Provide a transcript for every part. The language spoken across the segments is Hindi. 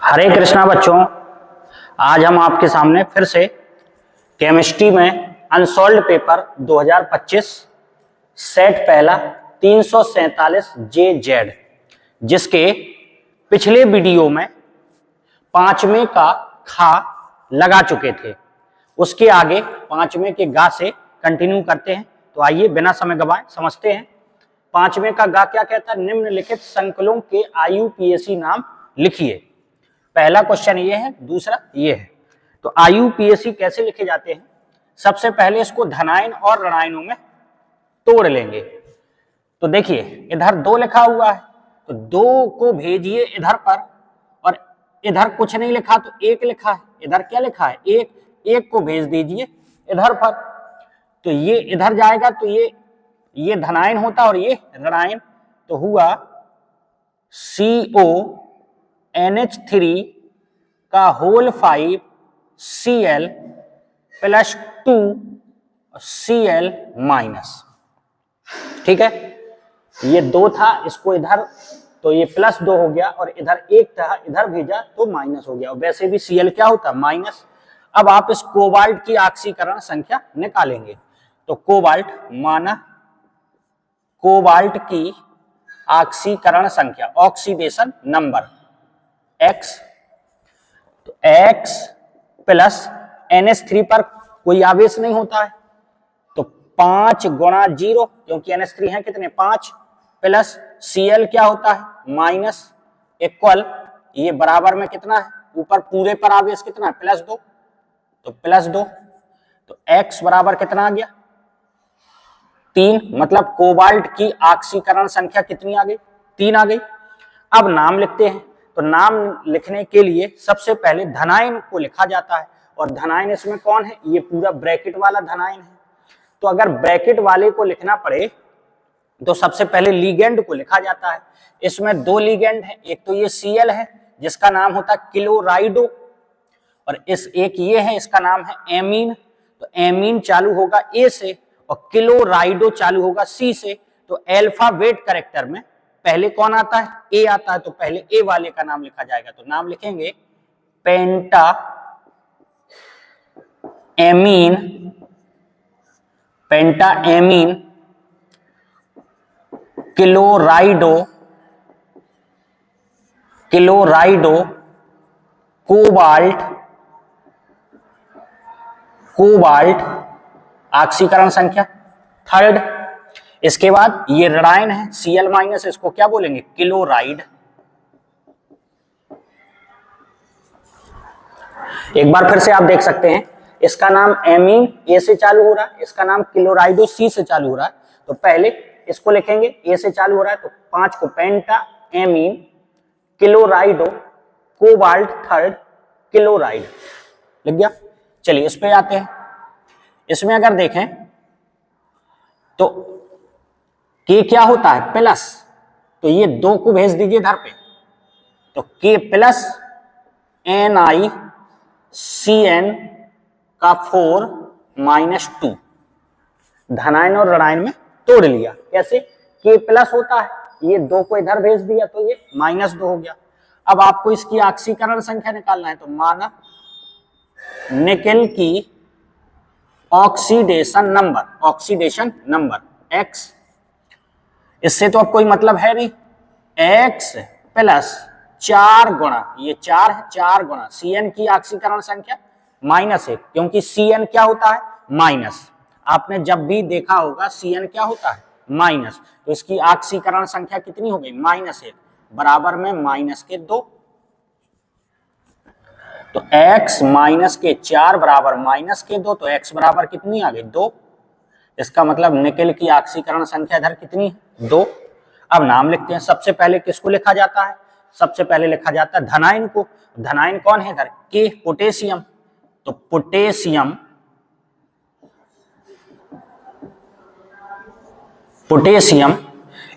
हरे कृष्णा बच्चों, आज हम आपके सामने फिर से केमिस्ट्री में अनसॉल्व्ड पेपर 2025 सेट पहला 347 JZ, जिसके पिछले वीडियो में पांचवें का खा लगा चुके थे, उसके आगे पांचवें के गा से कंटिन्यू करते हैं। तो आइए बिना समय गवाए समझते हैं। पांचवें का गा क्या कहता है? निम्नलिखित संकुलों के IUPAC नाम लिखिए। पहला क्वेश्चन ये है, दूसरा ये है। तो IUPAC कैसे लिखे जाते हैं? सबसे पहले इसको धनायन और ऋणायनों में तोड़ लेंगे। तो देखिए इधर 2 लिखा हुआ है, तो 2 को भेजिए इधर पर, और इधर कुछ नहीं लिखा तो 1 लिखा है। इधर क्या लिखा है? 1 को भेज दीजिए इधर पर, तो ये इधर जाएगा, तो ये धनायन होता और ये ऋणायन। तो हुआ CONH3 का whole 5 Cl plus 2 Cl minus. ठीक है, ये 2 था, इसको इधर, तो ये प्लस 2 हो गया, और इधर 1 था, इधर भेजा तो माइनस हो गया। वैसे भी Cl क्या होता? माइनस। अब आप इस कोबाल्ट की ऑक्सीकरण संख्या निकालेंगे। तो कोबाल्ट माना कोबाल्ट की ऑक्सीकरण संख्या, ऑक्सीडेशन नंबर X, तो X प्लस NH3 पर कोई आवेश नहीं होता है, तो 5 गुणा 0, क्योंकि NH3 है कितने? 5, प्लस Cl क्या होता है? माइनस, इक्वल, ये बराबर में कितना है? ऊपर पूरे पर आवेश कितना है? प्लस 2, तो प्लस 2, तो X बराबर कितना आ गया? 3। मतलब कोबाल्ट की ऑक्सीकरण संख्या कितनी आ गई? 3 आ गई। अब नाम लिखते हैं। तो नाम लिखने के लिए सबसे पहले धनायन को लिखा जाता है, और धनायन इसमें कौन है? ये पूरा ब्रैकेट वाला धनायन है। तो अगर ब्रैकेट वाले को लिखना पड़े तो सबसे पहले लीगेंड को लिखा जाता है। इसमें 2 लीगेंड है, एक तो ये Cl है जिसका नाम होता है क्लोराइडो, और एक ये है, इसका नाम है एमीन। तो एमीन चालू होगा A से और क्लोराइडो चालू होगा C से। तो अल्फाबेट कैरेक्टर में पहले कौन आता है? A आता है, तो पहले A वाले का नाम लिखा जाएगा। तो नाम लिखेंगे पेंटा एमीन, पेंटा एमीन क्लोराइडो कोबाल्ट ऑक्सीकरण संख्या थर्ड। इसके बाद ये ऋणायन है Cl माइनस, इसको क्या बोलेंगे? क्लोराइड। एक बार फिर से आप देख सकते हैं, इसका नाम एमीन A से चालू हो रहा है, इसका नाम क्लोराइडो C से चालू हो रहा है। तो पहले इसको लिखेंगे, A से चालू हो रहा है, तो 5 को पेंटा एमीन क्लोराइडो कोबाल्ट थर्ड क्लोराइड लिख गया। चलिए इस पे आते हैं। इसमें अगर देखें तो K क्या होता है? प्लस, तो ये 2 को भेज दीजिए इधर पे, तो K प्लस NiCN का 4 माइनस 2। धनायन और ऋणायन में तोड़ लिया। कैसे? K प्लस होता है, ये 2 को इधर भेज दिया तो ये माइनस 2 हो गया। अब आपको इसकी ऑक्सीकरण संख्या निकालना है, तो माना निकेल की ऑक्सीडेशन नंबर X, इससे तो अब कोई मतलब है नहीं, X प्लस 4 गुणा, ये 4 है, 4 गुणा Cn की ऑक्सीकरण संख्या माइनस 1, क्योंकि Cn क्या होता है? माइनस। आपने जब भी देखा होगा Cn क्या होता है? माइनस। तो इसकी ऑक्सीकरण संख्या कितनी हो गई? -1, बराबर में -2। तो x माइनस के 4 बराबर -2, तो x बराबर कितनी आ गई? 2। इसका मतलब निकेल की ऑक्सीकरण संख्या इधर कितनी है? 2। अब नाम लिखते हैं। सबसे पहले किसको लिखा जाता है? सबसे पहले लिखा जाता है धनायन को। धनायन कौन है इधर? K, potassium. तो पोटेशियम।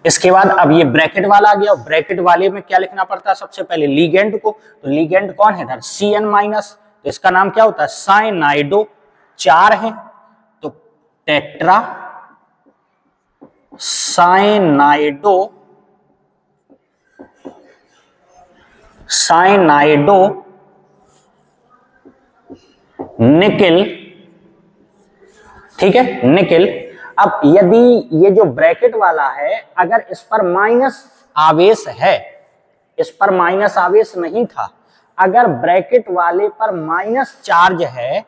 इसके बाद अब ये ब्रैकेट वाला आ गया, ब्रैकेट वाले में क्या लिखना पड़ता है? सबसे पहले लीगेंड को। तो लीगेंड कौन है इधर? Cn माइनस, तो इसका नाम क्या होता है? साइनाइडो। 4 है तो टेट्रा साइनाइडो साइनाइडो निकिल, ठीक है, निकिल। अब यदि ये जो ब्रैकेट वाला है अगर इस पर माइनस आवेश है, इस पर माइनस आवेश नहीं था, अगर ब्रैकेट वाले पर माइनस चार्ज है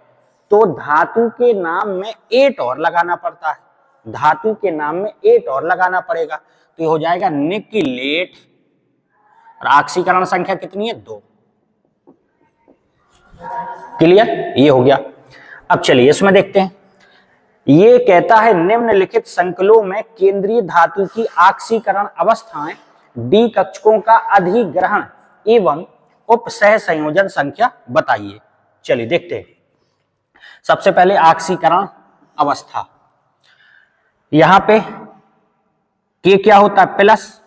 तो धातु के नाम में 8 और लगाना पड़ता है, धातु के नाम में 8 और लगाना पड़ेगा, तो ये हो जाएगा निकिलेट, और ऑक्सीकरण संख्या कितनी है 2। क्लियर, ये हो गया। अब चलिए इसमें देखते हैं, ये कहता है निम्नलिखित संकुलों में केंद्रीय धातु की ऑक्सीकरण अवस्थाएं डी कक्षकों का अधिग्रहण एवं उप सह संयोजन संख्या बताइए। चलिए देखते हैं। सबसे पहले ऑक्सीकरण अवस्था, यहां पे के क्या होता है प्लस,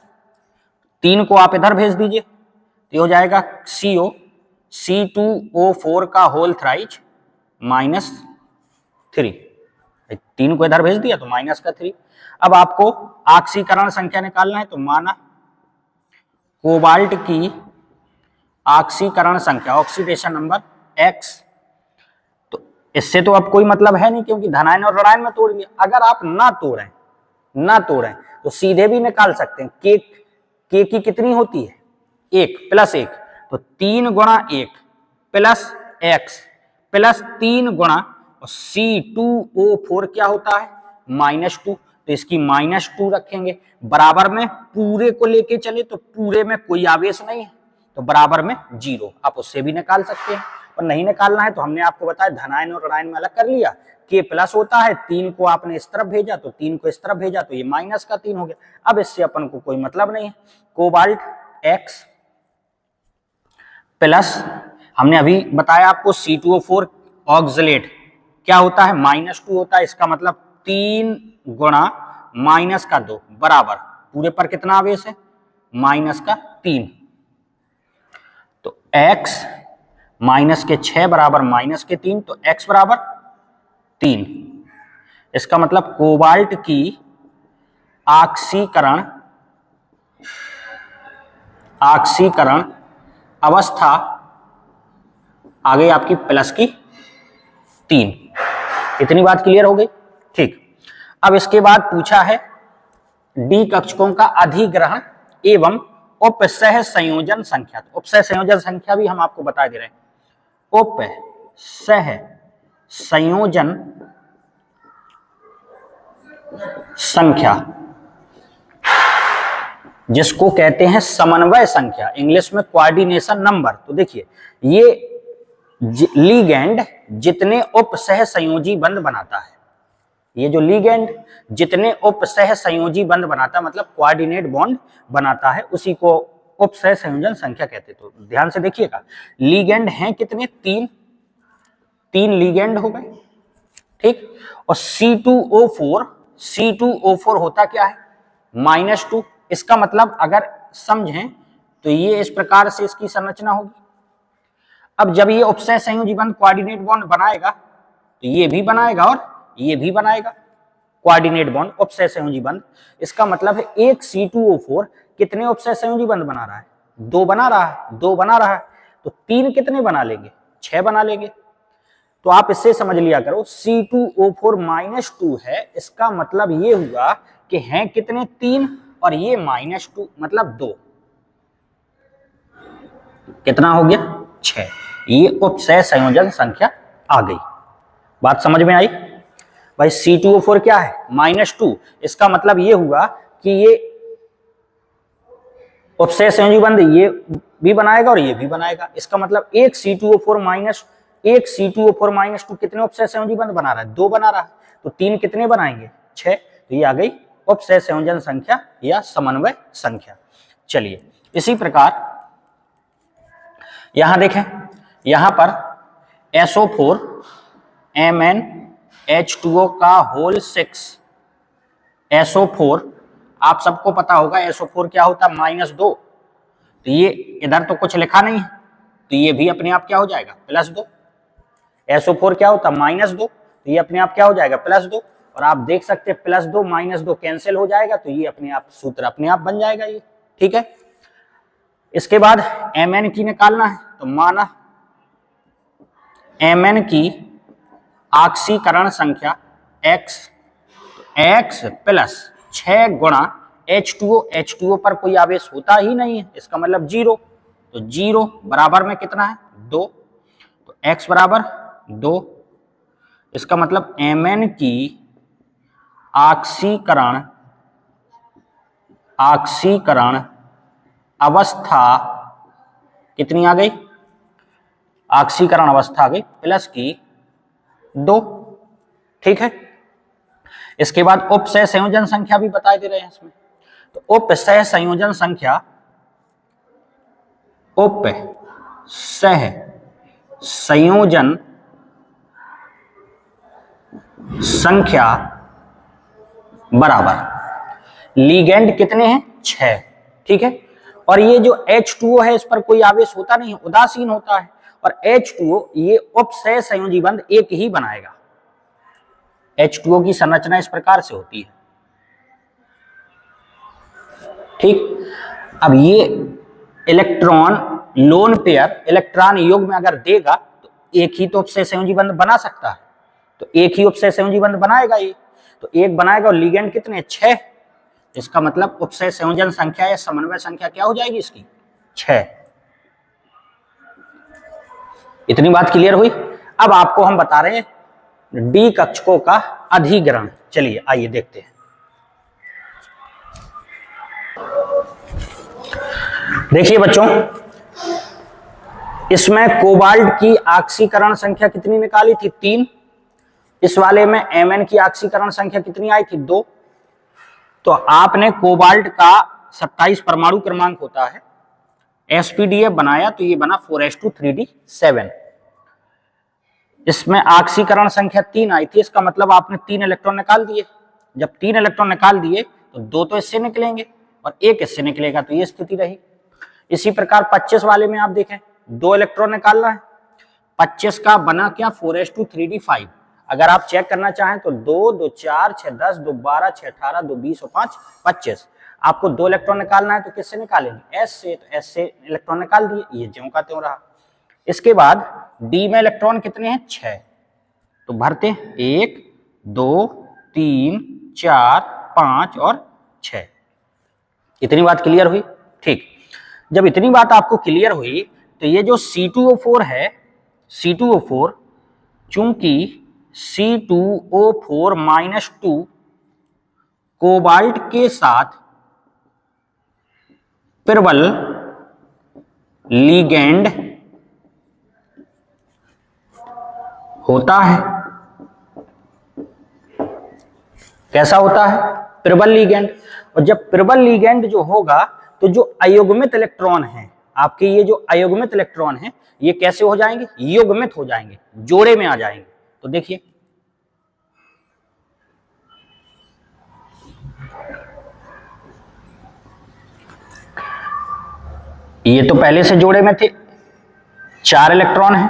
3 को आप इधर भेज दीजिए तो हो जाएगा CO C2O4 का होल थ्राइज -3, 3 को इधर भेज दिया तो माइनस का 3। अब आपको ऑक्सीकरण संख्या निकालना है, तो माना कोबाल्ट की ऑक्सीकरण संख्या, ऑक्सीडेशन नंबर X, तो इससे तो अब कोई मतलब है नहीं क्योंकि धनायन और ऋणायन में तोड़ लिया। अगर आप ना तोड़ें तो सीधे भी निकाल सकते हैं। के की कितनी होती है 1 + 1, तो 3 × 1 + X + 3 × C2O4 क्या होता है -2, तो इसकी -2 रखेंगे। बराबर में पूरे को लेके चले तो पूरे में कोई आवेश नहीं है, तो बराबर में 0, आप उससे भी निकाल सकते हैं। और नहीं निकालना है तो हमने आपको बताया धनायन और ऋणायन में अलग कर लिया। के प्लस होता है, 3 को आपने इस तरफ भेजा तो 3 को इस तरफ भेजा तो ये माइनस का 3 हो गया। अब इससे अपन को कोई मतलब नहीं है। कोबाल्ट X प्लस हमने अभी बताया आपको C2O4 ऑक्सलेट क्या होता है -2 होता है, इसका मतलब 3 × -2 बराबर पूरे पर कितना आवेश है -3, तो X -6 बराबर -3, तो X बराबर 3। इसका मतलब कोबाल्ट की ऑक्सीकरण अवस्था आ गई आपकी +3। इतनी बात क्लियर हो गई, ठीक। अब इसके बाद पूछा है डी कक्षकों का अधिग्रहण एवं उपसह संयोजन संख्या। तो उपसह संयोजन संख्या भी हम आपको बता दे रहे हैं। उपसह संयोजन संख्या जिसको कहते हैं समन्वय संख्या, इंग्लिश में कोऑर्डिनेशन नंबर। तो देखिए ये लिगैंड जितने उपसह संयोजी बंध बनाता है, ये जो लिगैंड जितने उपसह संयोजी बंध बनाता है मतलब कोऑर्डिनेट बॉन्ड बनाता है, उसी को उपसह संयोजन संख्या कहते हैं। तो ध्यान से देखिएगा, लिगैंड हैं कितने 3 लिगैंड हो गए, ठीक। और C2O4 होता क्या है -2। इसका मतलब अगर समझें तो ये इस प्रकार से इसकी संरचना होगी। अब जब ये उपसह संयोजी बंध कोऑर्डिनेट बॉन्ड बनाएगा तो ये भी बनाएगा और ये भी बनाएगा कोऑर्डिनेट बॉन्ड, उपसह संयोजी बंध। इसका मतलब है एक C2O4 कितने उपसह संयोजी बंध बना रहा है 2 बना रहा है, तो 3 कितने बना लेंगे 6 बना लेंगे। तो आप इससे समझ लिया करो C2O4 -2 है, इसका मतलब ये हुआ कि हैं कितने 3 और ये -2 मतलब 2, कितना हो गया 6। ये उपसह संयोजन संख्या आ गई। बात समझ में आई भाई। C2O4 क्या है -2, इसका मतलब ये हुआ कि ये उपसह संयोजी बंध ये भी बनाएगा और ये भी बनाएगा। इसका मतलब एक C2O4 -2 कितने उपसह संयोजी बंध बना रहा है 2 बना रहा है, तो 3 कितने बनाएंगे 6, तो ये आ गई उपसह संयोजन संख्या या समन्वय संख्या। चलिए इसी प्रकार यहां देखें, यहां पर SO4 MnH2O का होल 6, SO4 आप सबको पता होगा SO4 क्या होता है -2, तो ये इधर तो कुछ लिखा नहीं है तो ये भी अपने आप क्या हो जाएगा +2। SO4 क्या होता है -2, तो ये अपने आप क्या हो जाएगा +2। और आप देख सकते हैं +2 -2 कैंसिल हो जाएगा, तो ये अपने आप सूत्र अपने आप बन जाएगा ये, ठीक है। इसके बाद Mn की निकालना है, तो माना Mn की ऑक्सीकरण संख्या x प्लस 6 गुणा H2O, H2O पर कोई आवेश होता ही नहीं है, इसका मतलब 0, तो 0 बराबर में कितना है 2, तो x बराबर 2, इसका मतलब Mn की ऑक्सीकरण अवस्था कितनी आ गई, ऑक्सीकरण अवस्था आ गई प्लस की 2, ठीक है। इसके बाद उपसह संयोजन संख्या भी बता दे रहे हैं इसमें, तो उपसह संयोजन संख्या, उपसह संयोजन संख्या बराबर लीगेंड कितने हैं 6, ठीक है। और ये जो H2O है इस पर कोई आवेश होता नहीं है, उदासीन होता है, और H2O ये उपसह संयोजी बंध एक ही बनाएगा। H2O की संरचना इस प्रकार से होती है, ठीक। अब ये इलेक्ट्रॉन लोन पेयर इलेक्ट्रॉन योग में अगर देगा तो एक ही तो उपसह संयोजी बंध बना सकता है, तो एक ही उपसह संयोजी बंध बनाएगा ये, तो एक बनाएगा, और लिगेंड कितने 6, इसका मतलब उपसह संयोजन संख्या या समन्वय संख्या क्या हो जाएगी इसकी 6। इतनी बात क्लियर हुई। अब आपको हम बता रहे हैं डी कक्षकों का अधिग्रहण, चलिए आइए देखते हैं। देखिए बच्चों, इसमें कोबाल्ट की ऑक्सीकरण संख्या कितनी निकाली थी 3, इस वाले में Mn की ऑक्सीकरण संख्या कितनी आई थी 2, तो आपने कोबाल्ट का 27 परमाणु क्रमांक होता है, sp-DF बनाया तो ये बना 4s2 3d7, इसमें ऑक्सीकरण संख्या 3 आई थी, इसका मतलब आपने 3 इलेक्ट्रॉन निकाल दिए। जब 3 इलेक्ट्रॉन निकाल दिए तो 2 तो इससे निकलेंगे और 1 इससे निकलेगा, तो ये स्थिति रही। इसी प्रकार 25 वाले में आप देखें 2 इलेक्ट्रॉन निकालना है, 25 का बना क्या 4s2 3d5। अगर आप चेक करना चाहें तो 2 2 4 6 10 2 12 6 18 2 20 और 5 25, आपको 2 इलेक्ट्रॉन निकालना है तो किससे निकालेंगे S से, तो S से इलेक्ट्रॉन निकाल दिए, ये ज्यों का त्यों रहा। इसके बाद D में इलेक्ट्रॉन कितने हैं 6, तो भरते 1 2 3 4 5 और 6। इतनी बात क्लियर हुई, ठीक। जब इतनी बात आपको क्लियर हुई तो ये जो C2O4 है, C2O4 चूंकि C2O4-2 कोबाल्ट के साथ प्रबल लिगेंड होता है, कैसा होता है प्रबल लिगेंड। और जब प्रबल लिगेंड जो होगा तो जो अयुग्मित इलेक्ट्रॉन है आपके, ये जो अयुग्मित इलेक्ट्रॉन है ये कैसे हो जाएंगे, युग्मित हो जाएंगे, जोड़े में आ जाएंगे। तो देखिए ये तो पहले से जोड़े में थे, 4 इलेक्ट्रॉन हैं,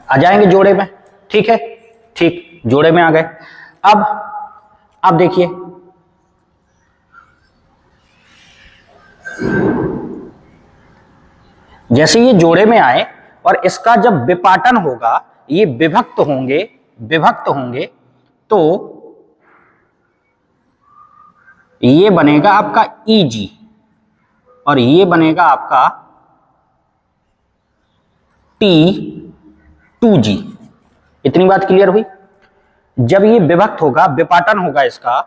आ जाएंगे जोड़े में, ठीक है, ठीक जोड़े में आ गए। अब देखिए जैसे ये जोड़े में आए और इसका जब विपाटन होगा, ये विभक्त होंगे तो ये बनेगा आपका Eg और ये बनेगा आपका T2G। इतनी बात क्लियर हुई। जब ये विभक्त होगा, विपाटन होगा, इसका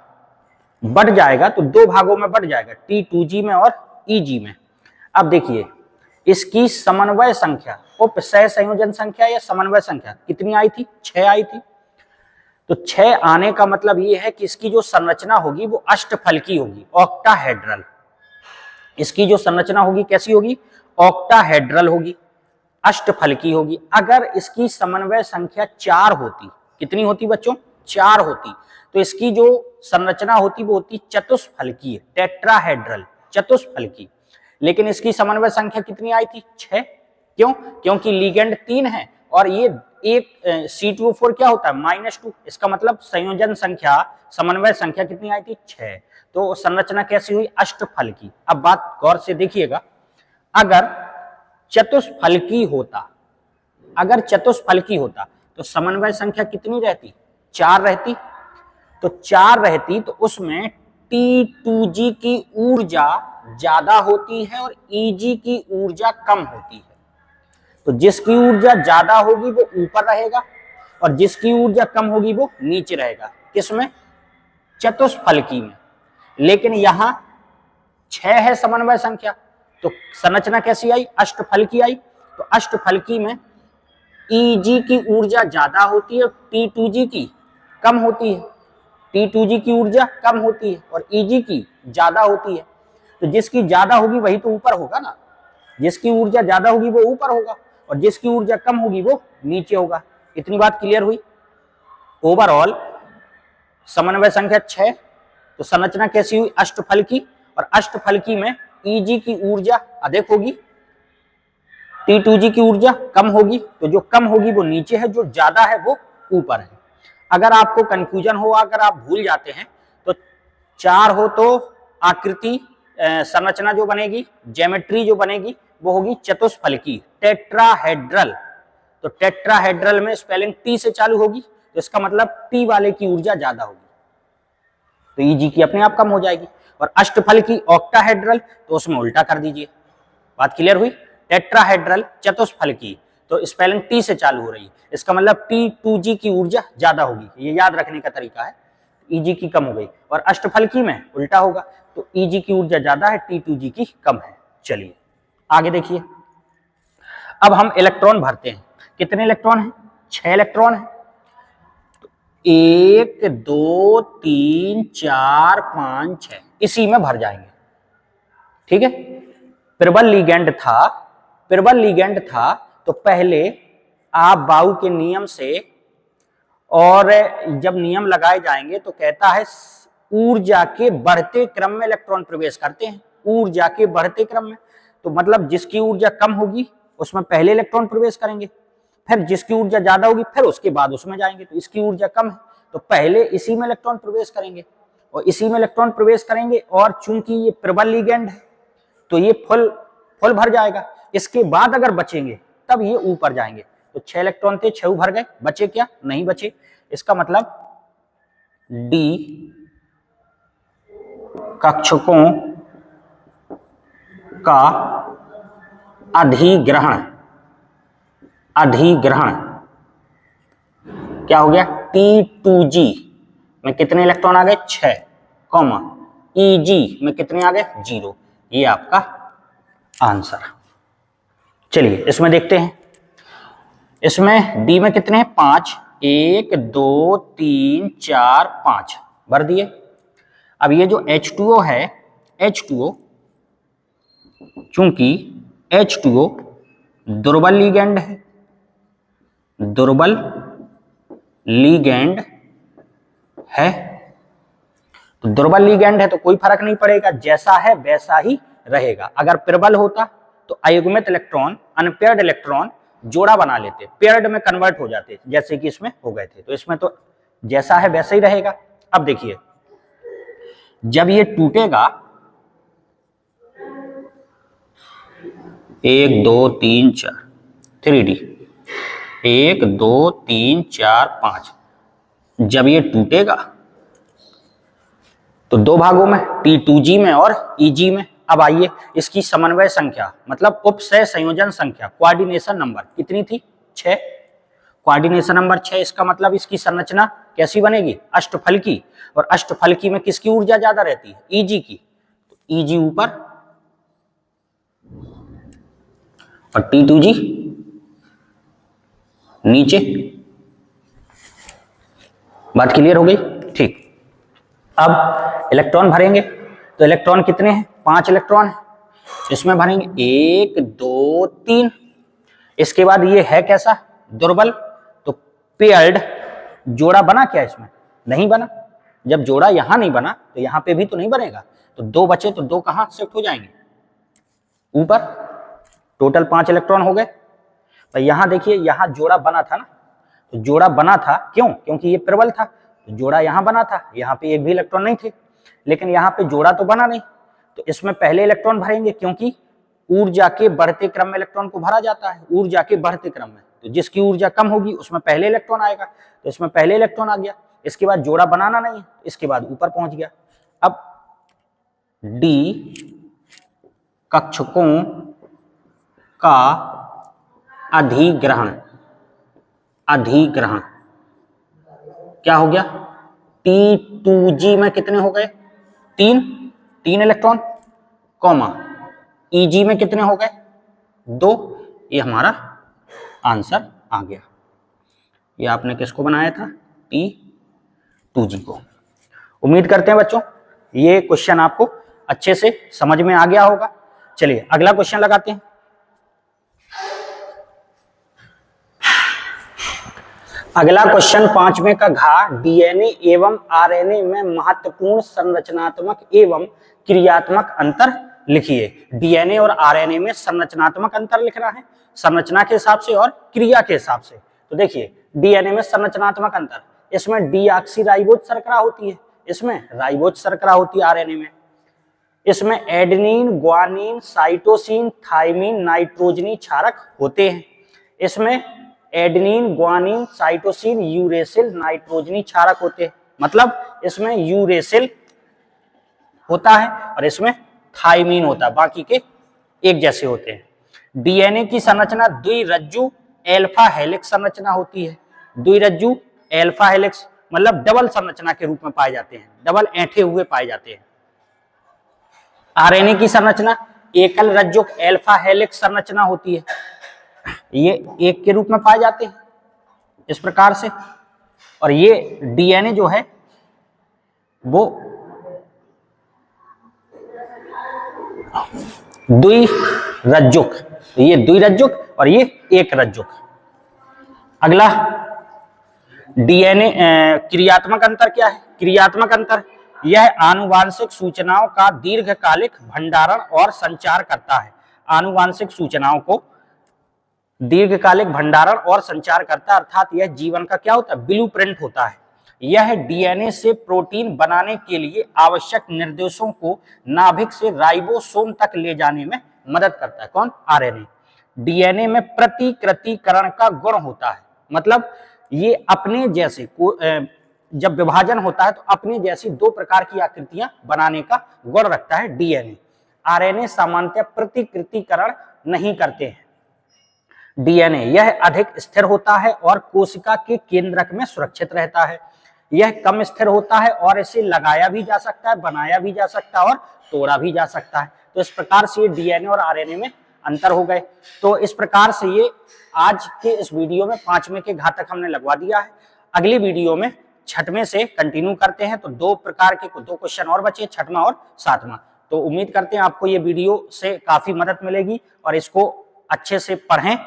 बढ़ जाएगा तो 2 भागों में बढ़ जाएगा, T2G में और Eg में। अब देखिए इसकी समन्वय संख्या, उपसह संयोजन संख्या या समन्वय संख्या कितनी आई थी 6 आई थी। तो 6 आने का मतलब ये है कि इसकी जो संरचना होगी वो अष्टफलकी होगी, ऑक्टाहेड्रल। इसकी जो संरचना होगी कैसी होगी, ऑक्टाहेड्रल होगी, अष्टफलकी होगी। अगर इसकी समन्वय संख्या 4 होती, कितनी होती बच्चों 4 होती, तो इसकी जो संरचना होती वो होती चतुष्फलकीय, टेट्राहेड्रल, चतुष्फलकी। लेकिन इसकी समन्वय संख्या कितनी आई थी 6, क्यों, क्योंकि लिगेंड 3 है और ये एक C2O4 क्या होता है -2, इसका मतलब संयोजन संख्या, समन्वय संख्या कितनी आई थी 6। तो संरचना कैसी हुई, अष्टफलकी। अब बात गौर से देखिएगा, अगर चतुष्फलकी होता, अगर चतुष्फलकी होता तो समन्वय संख्या कितनी रहती, 4 रहती। तो 4 रहती तो उसमें T2G की ऊर्जा ज्यादा होती है और EG की ऊर्जा कम होती है। तो जिसकी ऊर्जा ज्यादा होगी वो ऊपर रहेगा और जिसकी ऊर्जा कम होगी वो नीचे रहेगा। किसमें, चतुष्फलकी में। लेकिन यहां 6 है समन्वय संख्या, तो संरचना कैसी आई, अष्टफलकी आई। तो अष्टफलकी में EG की ऊर्जा ज्यादा होती है और T2G की कम होती है। T2G की ऊर्जा कम होती है और EG की ज्यादा होती है। तो जिसकी ज्यादा होगी वही तो ऊपर होगा ना, जिसकी ऊर्जा ज्यादा होगी वो ऊपर होगा और जिसकी ऊर्जा कम होगी वो नीचे होगा। इतनी बात क्लियर हुई। ओवरऑल समन्वय संख्या 6, तो संरचना कैसी हुई, अष्टफलकी। और अष्टफलकी में EG की ऊर्जा अधिक होगी, T2G की ऊर्जा कम होगी। तो जो कम होगी वो नीचे है, जो ज्यादा है वो ऊपर है। अगर आपको कंफ्यूजन हो, अगर आप भूल जाते हैं, तो 4 हो तो आकृति संरचना जो बनेगी, ज्योमेट्री जो बनेगी वो होगी चतुष्फलकी, टेट्राहेड्रल। तो टेट्राहेड्रल में स्पेलिंग T से चालू होगी, तो इसका मतलब T वाले की ऊर्जा ज्यादा होगी, तो EG की अपने आप कम हो जाएगी। और अष्टफलकी ऑक्टाहेड्रल, तो उसमें उल्टा कर दीजिए। बात क्लियर हुई। टेट्राहेड्रल, चतुष्फलकी, तो स्पेलिंग T से चालू हो रही है, इसका मतलब T2G की ऊर्जा ज्यादा होगी, ये याद रखने का तरीका है। EG की कम हो गई। और अष्टफलकी में उल्टा होगा, तो EG की ऊर्जा ज्यादा है, T2G की कम है। चलिए आगे देखिए। अब हम इलेक्ट्रॉन भरते हैं। कितने इलेक्ट्रॉन हैं, 6 इलेक्ट्रॉन है। 1 2 3 4 5 6 इसी में भर जाएंगे, ठीक है। प्रबल लिगेंड था, प्रबल लिगेंड था तो पहले आप बाउ के नियम से, और जब नियम लगाए जाएंगे तो कहता है ऊर्जा के बढ़ते क्रम में इलेक्ट्रॉन प्रवेश करते हैं, ऊर्जा के बढ़ते क्रम में। तो मतलब जिसकी ऊर्जा कम होगी उसमें पहले इलेक्ट्रॉन प्रवेश करेंगे, फिर जिसकी ऊर्जा ज्यादा होगी फिर उसके बाद उसमें जाएंगे। तो इसकी ऊर्जा कम है तो पहले इसी में इलेक्ट्रॉन प्रवेश करेंगे और इसी में इलेक्ट्रॉन प्रवेश करेंगे। और चूंकि ये प्रबल लिगेंड है तो ये फुल भर जाएगा। इसके बाद अगर बचेंगे तब ये ऊपर जाएंगे। तो 6 इलेक्ट्रॉन थे, 6 भर गए, बचे क्या, नहीं बचे। इसका मतलब D कक्षकों का अधिग्रहण, अधिग्रहण क्या हो गया, T2G में कितने इलेक्ट्रॉन आ गए, 6, कॉमा EG में कितने आ गए, 0। ये आपका आंसर। चलिए इसमें देखते हैं। इसमें D में कितने हैं, 5, 1 2 3 4 5 भर दिए। अब ये जो H2O है, H2O चूंकि H2O दुर्बल लिगेंड है, दुर्बल लिगेंड है, तो दुर्बल लिगेंड है तो कोई फर्क नहीं पड़ेगा, जैसा है वैसा ही रहेगा। अगर प्रबल होता तो अयुग्मित इलेक्ट्रॉन, अनपेयर्ड इलेक्ट्रॉन जोड़ा बना लेते, पेयर्ड में कन्वर्ट हो जाते, जैसे कि इसमें हो गए थे। तो इसमें तो जैसा है वैसा ही रहेगा। अब देखिए जब ये टूटेगा, 1 2 3 4 3D, 1 2 3 4 5, जब ये टूटेगा तो 2 भागों में, T2G में और EG में। अब आइए इसकी समन्वय संख्या मतलब उपसय संयोजन संख्या, कोऑर्डिनेशन नंबर कितनी थी, 6। कोऑर्डिनेशन नंबर 6, इसका मतलब इसकी संरचना कैसी बनेगी, अष्टफलकी। और अष्टफलकी में किसकी ऊर्जा ज्यादा रहती है, EG की। तो EG ऊपर और T2G नीचे। बात क्लियर हो गई, ठीक। अब इलेक्ट्रॉन भरेंगे तो इलेक्ट्रॉन कितने हैं, 5 इलेक्ट्रॉन है। इसमें भरेंगे 1 2 3। इसके बाद ये है कैसा, दुर्बल, तो पेयर्ड जोड़ा बना क्या इसमें, नहीं बना। जब जोड़ा यहां नहीं बना तो यहां पे भी तो नहीं बनेगा। तो 2 बचे तो 2 कहां शिफ्ट हो जाएंगे, ऊपर। टोटल 5 इलेक्ट्रॉन हो गए। तो यहां देखिए, यहां जोड़ा बना था ना, तो जोड़ा बना था क्यों, क्योंकि ये प्रबल था, तो जोड़ा यहां बना था, यहां पे एक भी इलेक्ट्रॉन नहीं थे। लेकिन यहाँ पे जोड़ा तो बना नहीं, तो इसमें पहले इलेक्ट्रॉन भरेंगे, क्योंकि ऊर्जा के बढ़ते क्रम में इलेक्ट्रॉन को भरा जाता है, ऊर्जा के बढ़ते क्रम में, तो जिसकी ऊर्जा कम होगी उसमें पहले इलेक्ट्रॉन आएगा, तो इसमें पहले इलेक्ट्रॉन आ गया। इसके बाद जोड़ा बनाना नहीं है, इसके बाद ऊपर पहुंच गया। अब डी कक्षकों का अधिग्रहण, अधिग्रहण क्या हो गया, T2G में कितने हो गए, तीन इलेक्ट्रॉन, कॉमा EG में कितने हो गए, 2। ये हमारा आंसर आ गया। ये आपने किसको बनाया था, T2G को। उम्मीद करते हैं बच्चों ये क्वेश्चन आपको अच्छे से समझ में आ गया होगा। चलिए अगला क्वेश्चन लगाते हैं। अगला क्वेश्चन 5वें का घा, डीएनए एवं आरएनए में महत्वपूर्ण संरचनात्मक एवं क्रियात्मक अंतर लिखिए। डीएनए और आरएनए में संरचनात्मक अंतर लिखना है, संरचना के हिसाब से और क्रिया के हिसाब से। तो देखिए डीएनए में संरचनात्मक अंतर, इसमें डीऑक्सीराइबोज शर्करा होती है, इसमें राइबोज शर्करा होती है आरएनए में। इसमें एडेनिन, ग्वानिन, साइटोसिन, थाइमिन, नाइट्रोजनी क्षारक होते हैं। इसमें एडेनिन, ग्वानिन, साइटोसिन, यूरेसिल, नाइट्रोजनी क्षारक होते हैं। मतलब इसमें यूरेसिल होता है और इसमें थाइमिन होता है, बाकी के एक जैसे होते हैं। डीएनए की संरचना द्विरज्जु एल्फा हेलिक्स संरचना होती है। द्विरज्जु एल्फा हेलिक्स मतलब डबल संरचना के रूप में पाए जाते हैं, डबल ऐंठे हुए पाए जाते हैं। आरएनए की संरचना एकल रज्जुक एल्फा हेलिक्स संरचना होती है, ये एक के रूप में पाए जाते हैं इस प्रकार से। और ये डीएनए जो है वो द्विरज्जुक, ये द्विरज्जुक और ये एक रज्जुक। अगला डीएनए क्रियात्मक अंतर क्या है, क्रियात्मक अंतर यह आनुवांशिक सूचनाओं का दीर्घकालिक भंडारण और संचार करता है। आनुवांशिक सूचनाओं को दीर्घकालिक भंडारण और संचार करता है, अर्थात यह जीवन का क्या होता है, ब्लूप्रिंट होता है। यह डीएनए से प्रोटीन बनाने के लिए आवश्यक निर्देशों को नाभिक से राइबोसोम तक ले जाने में मदद करता है। कौन, आरएनए। डीएनए में प्रतिकृतिकरण का गुण होता है, मतलब ये अपने जैसे जब विभाजन होता है तो अपने जैसी दो प्रकार की आकृतियां बनाने का गुण रखता है डीएनए। आरएनए सामान्यतः प्रतिकृतिकरण नहीं करते हैं। डीएनए यह अधिक स्थिर होता है और कोशिका के केंद्रक में सुरक्षित रहता है। यह कम स्थिर होता है और इसे लगाया भी जा सकता है, बनाया भी जा सकता है और तोड़ा भी जा सकता है। तो इस प्रकार से ये डीएनए और आरएनए में अंतर हो गए। तो इस प्रकार से ये आज के इस वीडियो में 5वें के घात तक हमने लगवा दिया है। अगली वीडियो में 6वें से कंटिन्यू करते हैं। तो दो प्रकार के दो क्वेश्चन और बचे, 6वां और 7वां। तो उम्मीद करते हैं आपको ये वीडियो से काफी मदद मिलेगी और इसको अच्छे से पढ़ें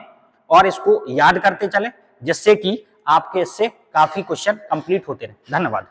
और इसको याद करते चलें, जिससे कि आपके इससे काफी क्वेश्चन कंप्लीट होते रहे। धन्यवाद।